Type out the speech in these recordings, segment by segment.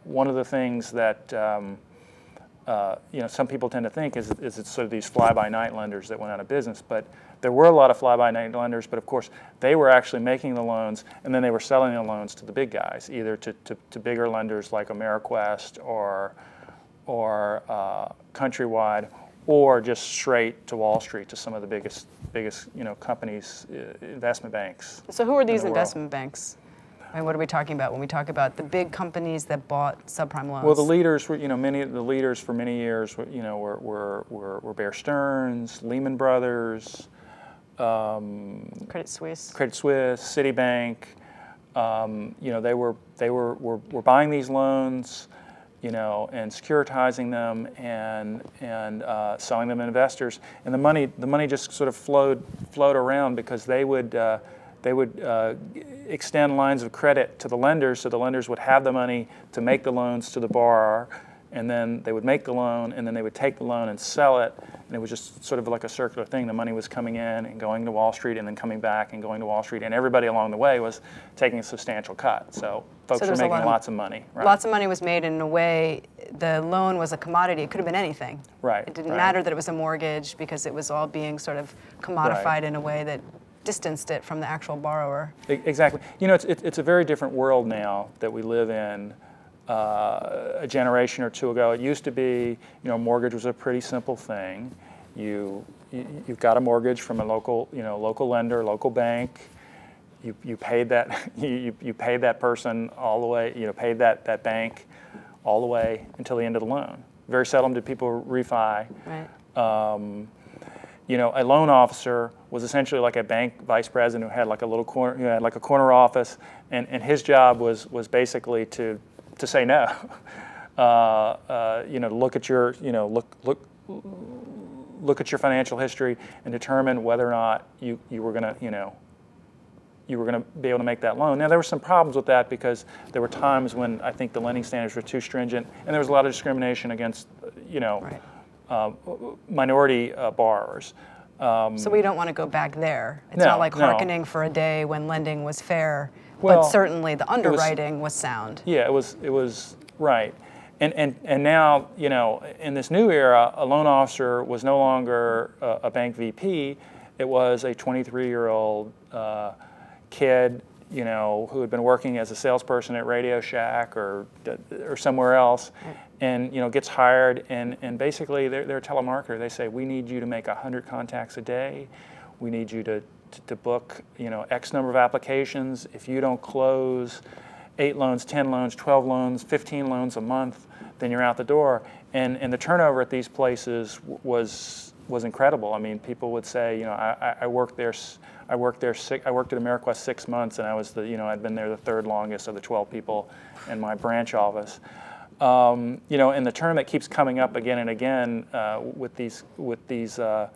one of the things that some people tend to think is it's sort of these fly-by-night lenders that went out of business, but there were a lot of fly-by-night lenders, but of course they were actually making the loans and then they were selling the loans to the big guys, either to bigger lenders like AmeriQuest or Countrywide, or just straight to Wall Street to some of the biggest companies, investment banks. So who are these investment banks? I mean, what are we talking about when we talk about the big companies that bought subprime loans? Well, the leaders were, many of the leaders for many years, were Bear Stearns, Lehman Brothers, Credit Suisse, Citibank. They were buying these loans, and securitizing them and selling them to investors, and the money just sort of flowed around because they would extend lines of credit to the lenders, so the lenders would have the money to make the loans to the borrower, and then they would make the loan, and then they would take the loan and sell it, and it was just sort of like a circular thing. The money was coming in and going to Wall Street and then coming back and going to Wall Street, and everybody along the way was taking a substantial cut. So folks were making lots of money. Right? Lots of money was made in a way. The loan was a commodity. It could have been anything. Right. It didn't matter that it was a mortgage because it was all being sort of commodified in a way that distanced it from the actual borrower. Exactly. It's a very different world now that we live in. A generation or two ago, it used to be, mortgage was a pretty simple thing. You've got a mortgage from a local lender, local bank. You paid that you paid that person all the way. Paid that bank all the way until the end of the loan. Very seldom did people refi. Right. A loan officer was essentially like a bank vice president who had like a little corner, who had like a corner office, and his job was basically to say no. Look at your look at your financial history and determine whether or not you were gonna be able to make that loan. Now there were some problems with that because there were times when I think the lending standards were too stringent, and there was a lot of discrimination against minority borrowers. So we don't want to go back there. It's not like hearkening for a day when lending was fair, but certainly the underwriting was sound. Yeah, it was right. And now, in this new era, a loan officer was no longer a bank VP. It was a 23-year-old kid, who had been working as a salesperson at Radio Shack or somewhere else, and gets hired, and basically they're a telemarketer. They say, we need you to make 100 contacts a day. We need you to book X number of applications. If you don't close 8 loans, 10 loans, 12 loans, 15 loans a month, then you're out the door. And the turnover at these places was incredible. I mean, people would say, I worked there. I worked at AmeriQuest 6 months, and I was I'd been there the 3rd longest of the 12 people in my branch office. And the term that keeps coming up again and again with these loan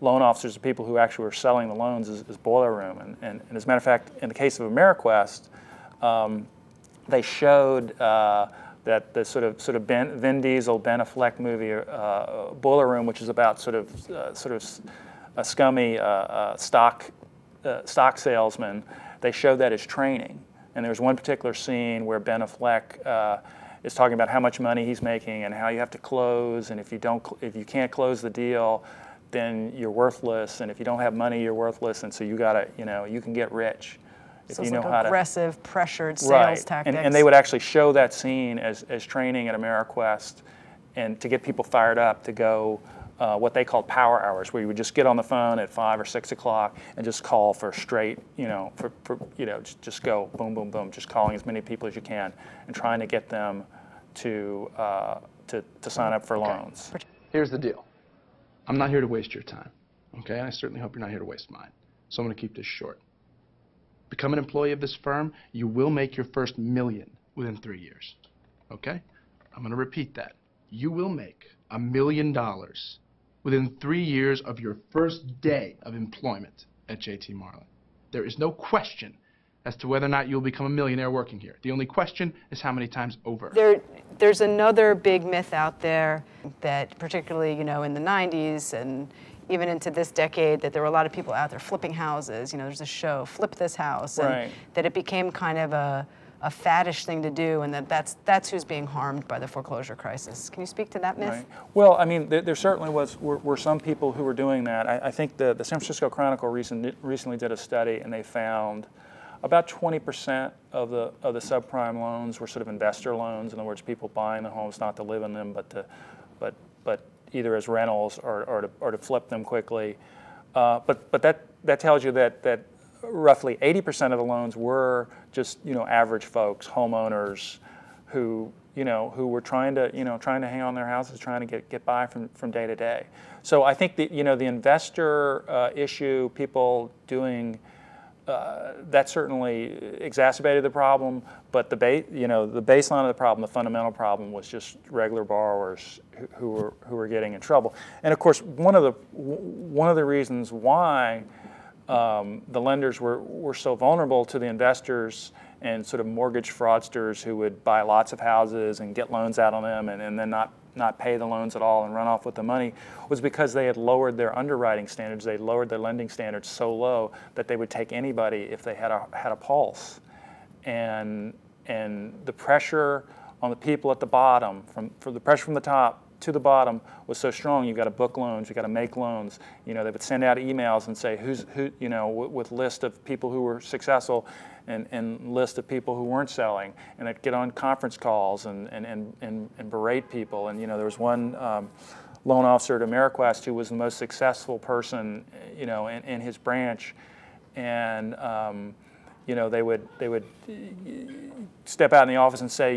officers, the people who actually were selling the loans, is boiler room. And as a matter of fact, in the case of AmeriQuest, they showed that the sort of Vin Diesel, Ben Affleck movie, Boiler Room, which is about sort of a scummy stock salesman. They showed that as training, and there was one particular scene where Ben Affleck is talking about how much money he's making and how you have to close, and if you can't close the deal, then you're worthless, and if you don't have money, you're worthless, and so you gotta, you can get rich. So it's like aggressive, pressured sales tactics. And they would actually show that scene as training at AmeriQuest, and to get people fired up to go what they called power hours, where you would just get on the phone at 5 or 6 o'clock and just call for straight, just go boom, boom, boom, just calling as many people as you can and trying to get them to sign up for loans. Here's the deal. I'm not here to waste your time, okay? And I certainly hope you're not here to waste mine. So I'm going to keep this short. Become an employee of this firm, you will make your first $1 million within 3 years, okay? I'm going to repeat that. You will make $1 million within 3 years of your first day of employment at JT Marlin. There is no question as to whether or not you'll become a millionaire working here. The only question is how many times over. There's another big myth out there that particularly, in the 90s and even into this decade, that there were a lot of people out there flipping houses. There's a show, Flip This House, and that it became kind of a a faddish thing to do, and that's who's being harmed by the foreclosure crisis. Can you speak to that myth? Right. Well, I mean, there certainly were some people who were doing that. I think the San Francisco Chronicle recently did a study, and they found about 20% of the subprime loans were sort of investor loans. In other words, people buying the homes not to live in them, but either as rentals or to flip them quickly. But that tells you that roughly 80% of the loans were just average folks, homeowners, who were trying to hang on their houses, trying to get by from day to day. So I think the investor issue, people doing that certainly exacerbated the problem, but the baseline of the problem, the fundamental problem, was just regular borrowers who were getting in trouble. And of course, one of the reasons why the lenders were so vulnerable to the investors and sort of mortgage fraudsters who would buy lots of houses and get loans out on them and then not pay the loans at all and run off with the money, was because they had lowered their underwriting standards. They lowered their lending standards so low that they would take anybody if they had a pulse. And the pressure on the people at the bottom, from the pressure from the top to the bottom, was so strong. You've got to book loans, you've got to make loans. They would send out emails and say who with list of people who were successful and list of people who weren't selling, and they'd get on conference calls and berate people. And there was one loan officer at AmeriQuest who was the most successful person in his branch, and they would step out in the office and say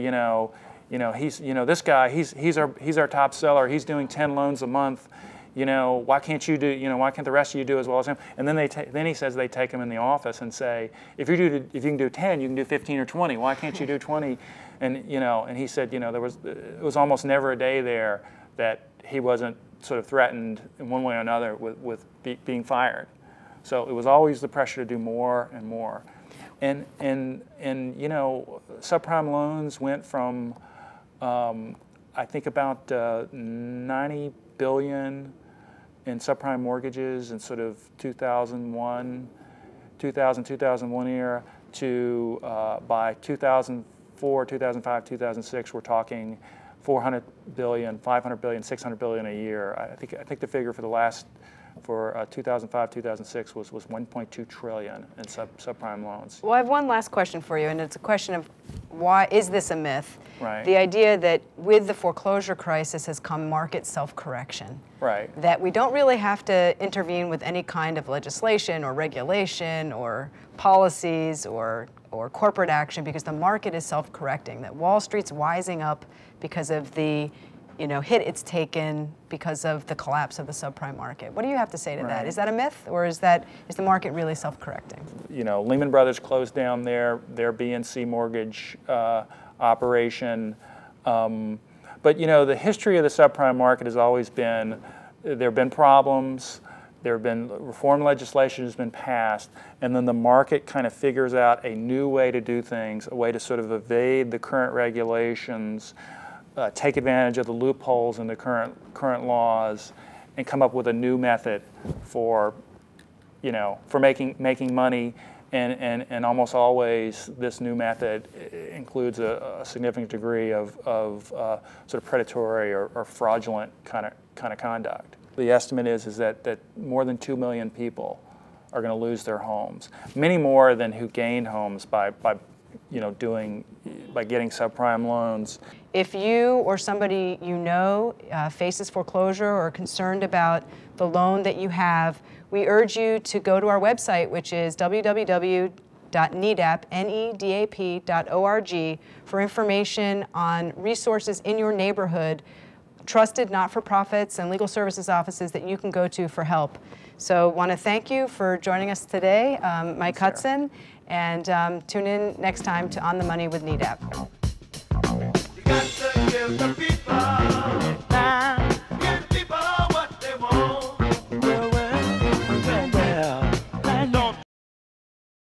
he's this guy, he's our top seller, he's doing 10 loans a month. Why can't you do? Why can't the rest of you do as well as him? And then he says they take him in the office and say, if you can do 10, you can do 15 or 20. Why can't you do 20? And he said, it was almost never a day there that he wasn't sort of threatened in one way or another with being fired. So it was always the pressure to do more and more. And subprime loans went from I think about 90 billion in subprime mortgages in sort of 2001 era to by 2004, 2005, 2006, we're talking 400 billion, 500 billion, 600 billion a year. I think the figure for 2005, 2006 was 1.2 trillion in subprime loans. Well, I have one last question for you, and it's a question of why is this a myth? Right. The idea that with the foreclosure crisis has come market self-correction. Right. That we don't really have to intervene with any kind of legislation or regulation or policies or corporate action because the market is self-correcting, that Wall Street's wising up because of the hit it's taken because of the collapse of the subprime market. What do you have to say to that? Is that a myth, or is the market really self-correcting? Lehman Brothers closed down their BNC mortgage operation, but the history of the subprime market has always been there have been problems, there have been reform legislation has been passed, and then the market kind of figures out a new way to do things, a way to sort of evade the current regulations, take advantage of the loopholes in the current laws, and come up with a new method for making money. And almost always this new method includes a significant degree of sort of predatory or fraudulent kind of conduct. The estimate is that more than 2 million people are going to lose their homes, many more than who gained homes by getting subprime loans. If you or somebody faces foreclosure or are concerned about the loan that you have, we urge you to go to our website, which is www.nedap.org, for information on resources in your neighborhood, trusted not-for-profits and legal services offices that you can go to for help. So want to thank you for joining us today, Mike Hudson, and tune in next time to On the Money with NEDAP.